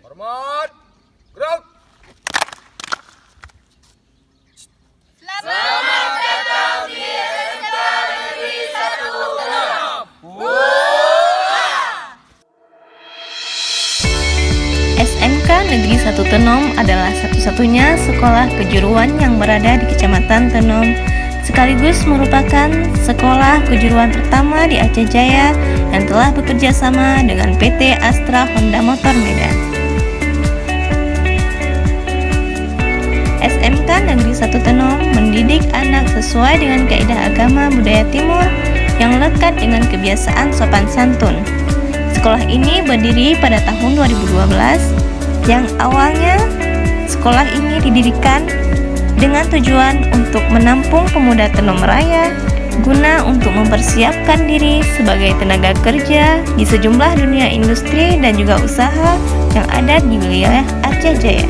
Hormat. Gerak. Selamat datang di SMK Negeri 1 Tenom. SMK Negeri 1 Tenom adalah satu-satunya sekolah kejuruan yang berada di Kecamatan Tenom, sekaligus merupakan sekolah kejuruan pertama di Aceh Jaya yang telah bekerja sama dengan PT Astra Honda Motor Medan. SMK Negeri 1 Tenom mendidik anak sesuai dengan kaidah agama budaya timur yang lekat dengan kebiasaan sopan santun. Sekolah ini berdiri pada tahun 2012, yang awalnya sekolah ini didirikan dengan tujuan untuk menampung pemuda Tenom Raya guna untuk mempersiapkan diri sebagai tenaga kerja di sejumlah dunia industri dan juga usaha yang ada di wilayah Aceh Jaya.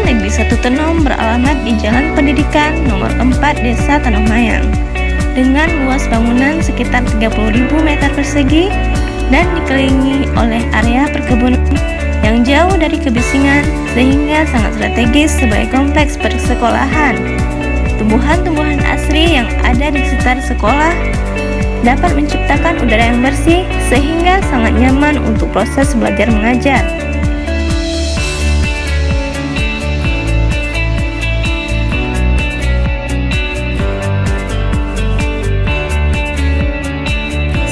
Negeri 1 Tenom beralamat di Jalan Pendidikan nomor 4 Desa Tanah Mayang dengan luas bangunan sekitar 30.000 meter persegi dan dikelilingi oleh area perkebunan yang jauh dari kebisingan sehingga sangat strategis sebagai kompleks persekolahan. Tumbuhan-tumbuhan asri yang ada di sekitar sekolah dapat menciptakan udara yang bersih sehingga sangat nyaman untuk proses belajar mengajar.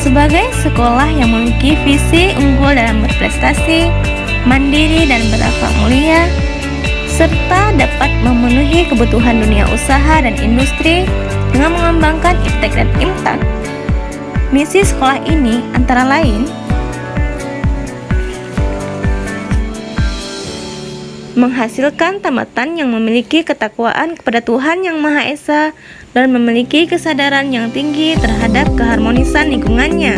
Sebagai sekolah yang memiliki visi unggul dalam berprestasi, mandiri dan berakhlak mulia, serta dapat memenuhi kebutuhan dunia usaha dan industri dengan mengembangkan iptek dan imtak. Misi sekolah ini antara lain menghasilkan tamatan yang memiliki ketakwaan kepada Tuhan Yang Maha Esa dan memiliki kesadaran yang tinggi terhadap keharmonisan lingkungannya.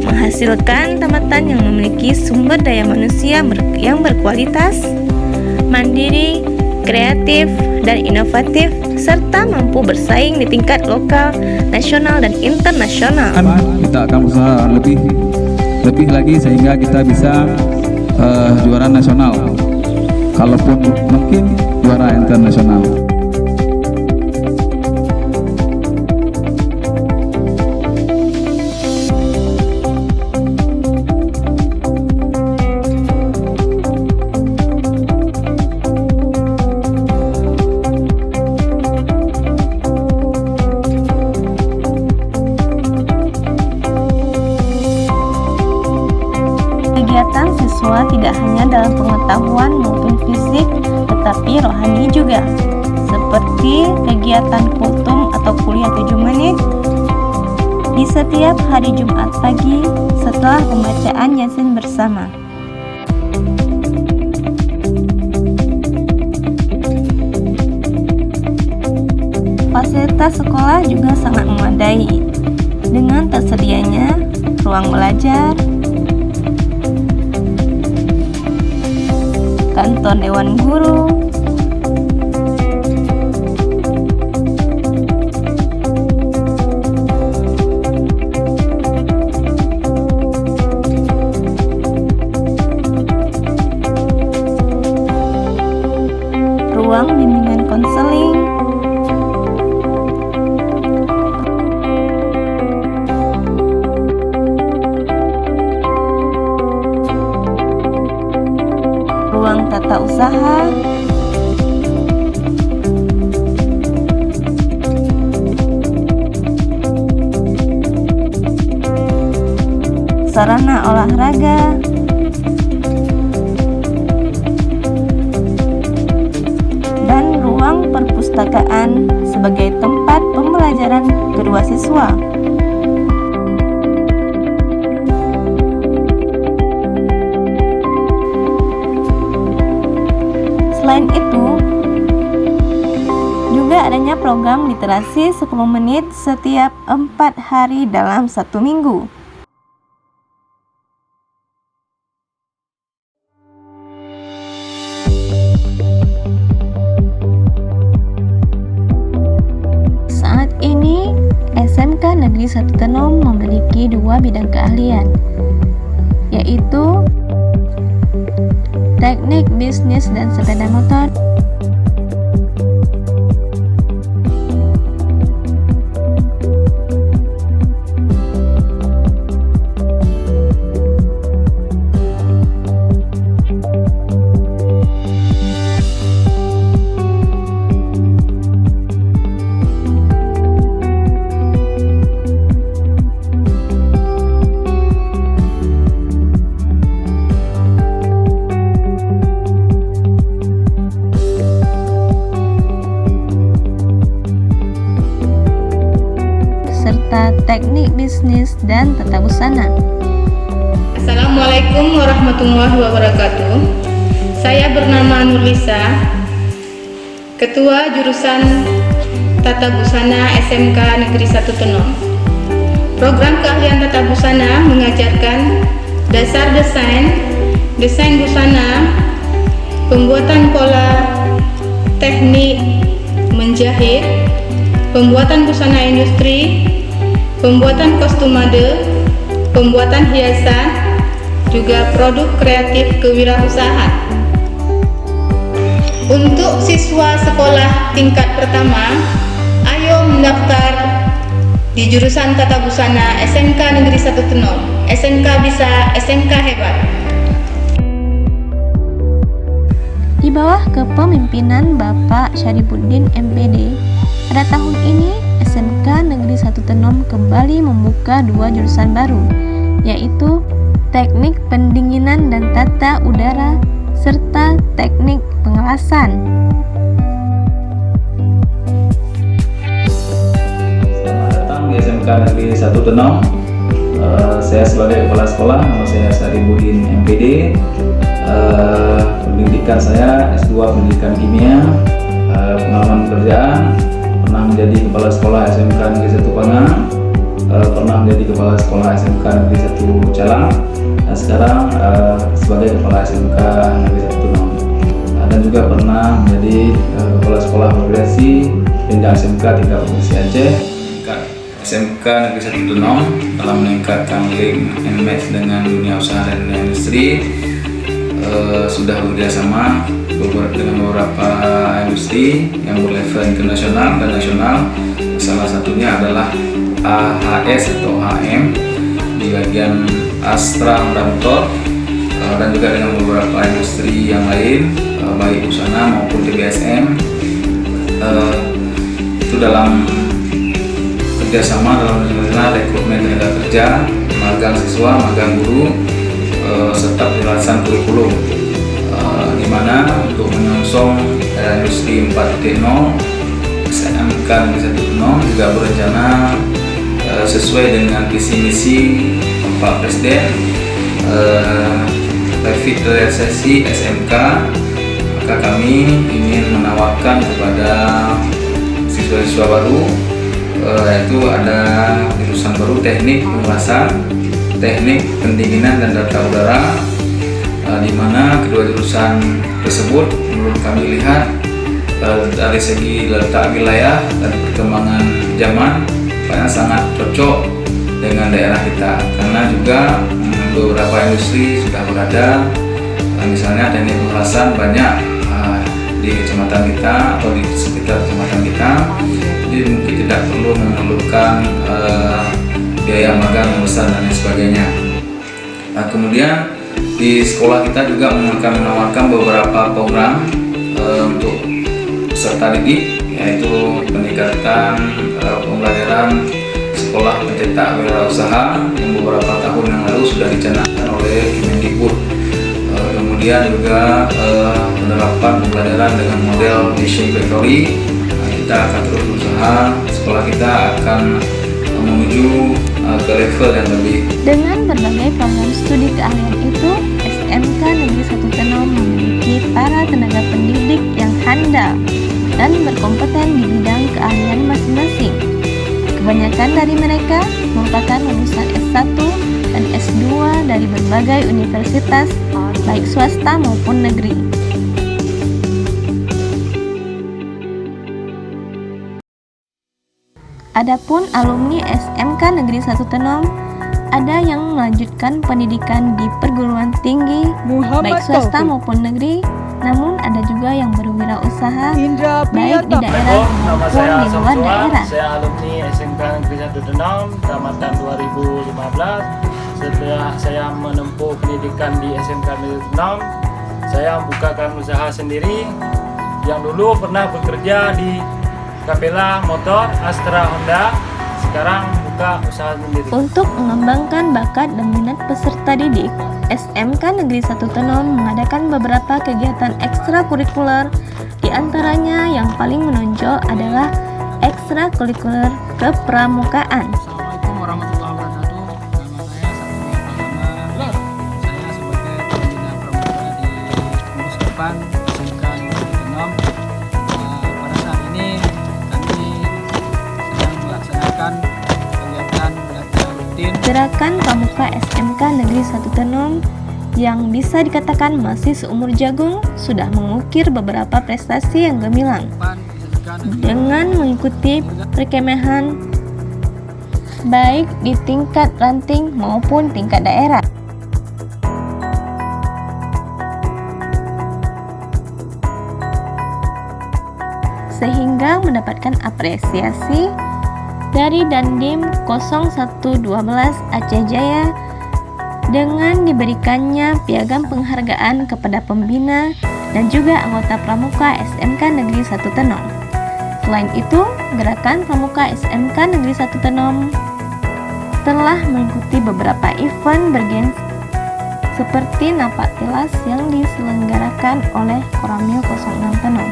Menghasilkan tamatan yang memiliki sumber daya manusia yang berkualitas, mandiri, kreatif, dan inovatif, serta mampu bersaing di tingkat lokal, nasional, dan internasional. Kita akan berusaha lebih lagi sehingga kita bisa juara nasional. Kalaupun mungkin juara internasional. Kegiatan siswa tidak hanya dalam pengetahuan maupun fisik, tetapi rohani juga, seperti kegiatan kultum atau kuliah 7 menit di setiap hari Jumat pagi setelah pembacaan Yasin bersama. Fasilitas sekolah juga sangat memadai, dengan tersedianya ruang belajar, kantor dewan guru, ruang bimbingan konseling, ruang tata usaha, sarana olahraga, perpustakaan sebagai tempat pembelajaran kedua siswa. Selain itu, juga adanya program literasi 10 menit setiap 4 hari dalam 1 minggu. Saat ini, SMK Negeri 1 Tenom memiliki 2 bidang keahlian, yaitu teknik bisnis dan sepeda motor, serta teknik bisnis dan tata busana. Assalamualaikum warahmatullahi wabarakatuh. Saya bernama Nurlisa, Ketua Jurusan Tata Busana SMK Negeri 1 Tenom. Program keahlian tata busana mengajarkan dasar desain busana, pembuatan pola, teknik menjahit, pembuatan busana industri, pembuatan kostumade, pembuatan hiasan, juga produk kreatif kewirausahaan. Untuk siswa sekolah tingkat pertama, ayo mendaftar di jurusan Tata Busana SMK Negeri 1 Tenom. SMK bisa, SMK hebat. Di bawah kepemimpinan Bapak Syarifuddin MPD, pada tahun ini SMK Negeri 1 Tenom kembali membuka 2 jurusan baru, yaitu Teknik Pendinginan dan Tata Udara serta Teknik Pengelasan. Selamat datang di SMK Negeri 1 Tenom. Saya sebagai kepala sekolah, nama saya Syarifuddin MPD. Pendidikan saya S2 Pendidikan Kimia, pengalaman pekerjaan, pernah menjadi kepala sekolah SMK Negeri 1 Pangang, pernah menjadi kepala sekolah SMK Negeri 1 Calang, dan sekarang sebagai kepala SMK Negeri 1 Tenom. Dan juga pernah menjadi kepala sekolah progresi Pemda SMK 3 Provinsi Aceh. SMK Negeri 1 Tenom telah meningkatkan link and match dengan dunia usaha dan dunia industri. Sudah bekerjasama dengan beberapa industri yang berlevel internasional dan nasional. Salah satunya adalah AHS atau HM di bagian Astra Motor, dan juga dengan beberapa industri yang lain, baik busana maupun TBSM. Itu dalam kerjasama dalam rekrutmen tenaga kerja, magang siswa, magang guru, serta penjelasan kurikulum, di mana untuk menyongsong industri 4.0, SMK Negeri 1 Tenom juga berencana sesuai dengan visi misi Bapak Presiden, revitalisasi SMK. Maka kami ingin menawarkan kepada siswa-siswa baru, yaitu ada jurusan baru Teknik Pengelasan, Teknik Pendinginan dan Tata Udara, di mana kedua jurusan tersebut menurut kami lihat dari segi letak wilayah dan perkembangan zaman sangat cocok dengan daerah kita, karena juga beberapa industri sudah berada, misalnya teknik pengelasan banyak di kecamatan kita atau di sekitar kecamatan kita, jadi mungkin tidak perlu memerlukan biaya magang yang besar dan lain sebagainya. Nah, kemudian di sekolah kita juga akan menawarkan beberapa program untuk peserta didik, yaitu peningkatan pembelajaran sekolah pencetak wirausaha yang beberapa tahun yang lalu sudah dicanangkan oleh Kemendikbud. Kemudian juga penerapan pembelajaran dengan model Mission Factory, kita akan terus berusaha, sekolah kita akan menuju ke level yang lebih. Dengan berbagai program studi keahlian itu, SMK Negeri 1 Tenom memiliki para tenaga pendidik yang handal dan berkompeten di bidang keahlian masing-masing. Kebanyakan dari mereka merupakan lulusan S1 dan S2 dari berbagai universitas, baik swasta maupun negeri. Adapun alumni SMK Negeri 1 Tenom, ada yang melanjutkan pendidikan di perguruan tinggi, baik swasta maupun negeri, namun ada juga yang berwirausasaha baik di daerah maupun di luar daerah. Saya alumni SMK Negeri 1 Tenom, tamatan 2015. Setelah saya menempuh pendidikan di SMK Negeri Tenom, saya membukakan usaha sendiri. Yang dulu pernah bekerja di Kapela Motor Astra Honda, sekarang buka usaha sendiri. Untuk mengembangkan bakat dan minat peserta didik, SMK Negeri 1 Tenom mengadakan beberapa kegiatan ekstrakurikuler. Di antaranya yang paling menonjol adalah ekstrakurikuler kepramukaan. Assalamualaikum warahmatullahi wabarakatuh. Nama saya Satria Pratama. Saya sebagai pembina pramuka di Pengurus Depan SMK Negeri 1 Tenom. Pada saat ini kami sedang melaksanakan kegiatan belajar rutin Gerakan Pramuka SMK Negeri 1 Tenom yang bisa dikatakan masih seumur jagung sudah mengukir beberapa prestasi yang gemilang dengan mengikuti perkemahan baik di tingkat ranting maupun tingkat daerah. Sehingga mendapatkan apresiasi dari Dandim 0112 Aceh Jaya dengan diberikannya piagam penghargaan kepada pembina dan juga anggota Pramuka SMK Negeri 1 Tenom. Selain itu, Gerakan Pramuka SMK Negeri 1 Tenom telah mengikuti beberapa event bergensi seperti Napak Tilas yang diselenggarakan oleh Koramil 06 Tenom.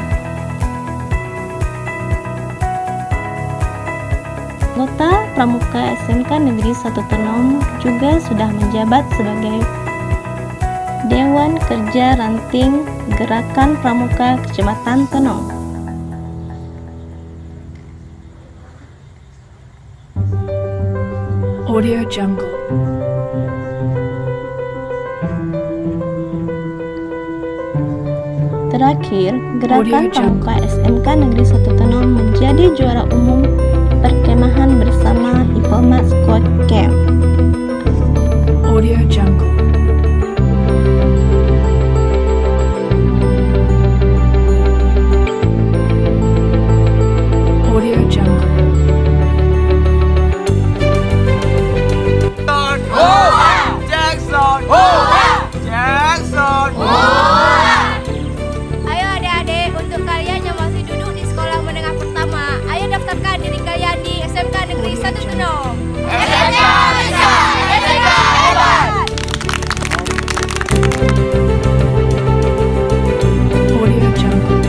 Anggota Pramuka SMK Negeri 1 Tenom juga sudah menjabat sebagai Dewan Kerja Ranting Gerakan Pramuka Kecamatan Tenom. Audio Jungle. Terakhir, Gerakan Pramuka SMK Negeri 1 Tenom menjadi juara umum perkemahan bersama Hippomat Squad Camp. Audio Jungle. Audio Jungle. Jackson. Jackson. Ayo adik-adik, untuk kalian yang masih duduk di sekolah menengah pertama, ayo daftarkan diri kalian di SMK Negeri 1 Tenom. SMK bisa, SMK hebat. Audio Jungle.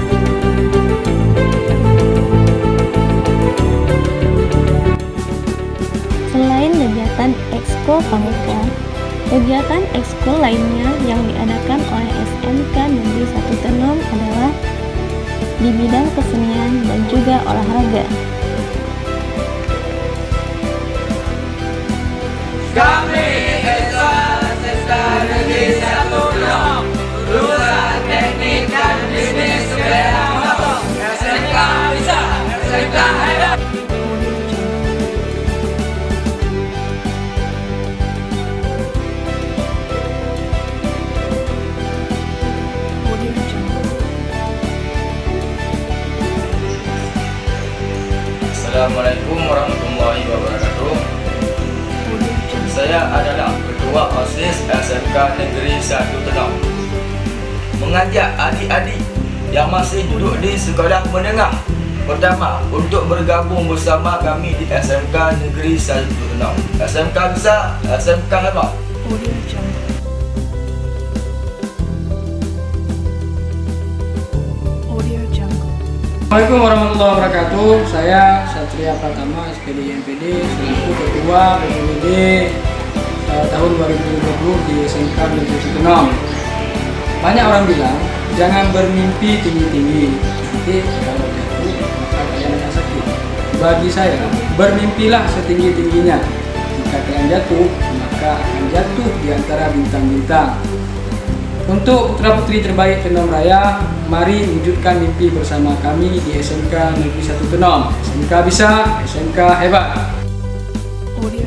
Selain kegiatan ekskul pramuka, kegiatan ekskul lainnya yang diadakan oleh SMK Negeri 1 Tenom adalah di bidang kesenian dan juga olahraga. Kami SMK Negeri 1 Tenom, lulusan teknik dan bisnis sepeda motor. SMK bisa, SMK hebat. Audio Jungle. Assalamualaikum warahmatullahi wabarakatuh. Saya adalah Ketua OSIS SMK Negeri 1 Tenom. Mengajak adik-adik yang masih duduk di sekolah menengah pertama untuk bergabung bersama kami di SMK Negeri 1 Tenom. SMK bisa, SMK hebat. Audio Jungle. Audio Jungle. Assalamualaikum warahmatullahi wabarakatuh. Saya Satria Pratama, SPD MPD, selaku Ketua BPBD tahun 2020 di SMK Negeri 1 Tenom. Banyak orang bilang jangan bermimpi tinggi-tinggi, nanti kalau jatuh maka kalian akan sakit. Bagi saya, bermimpilah setinggi-tingginya. Jika kalian jatuh, maka akan jatuh di antara bintang-bintang. Untuk putra-putri terbaik Tenom Raya, mari wujudkan mimpi bersama kami di SMK Negeri 1 Tenom. SMK bisa, SMK hebat. Audio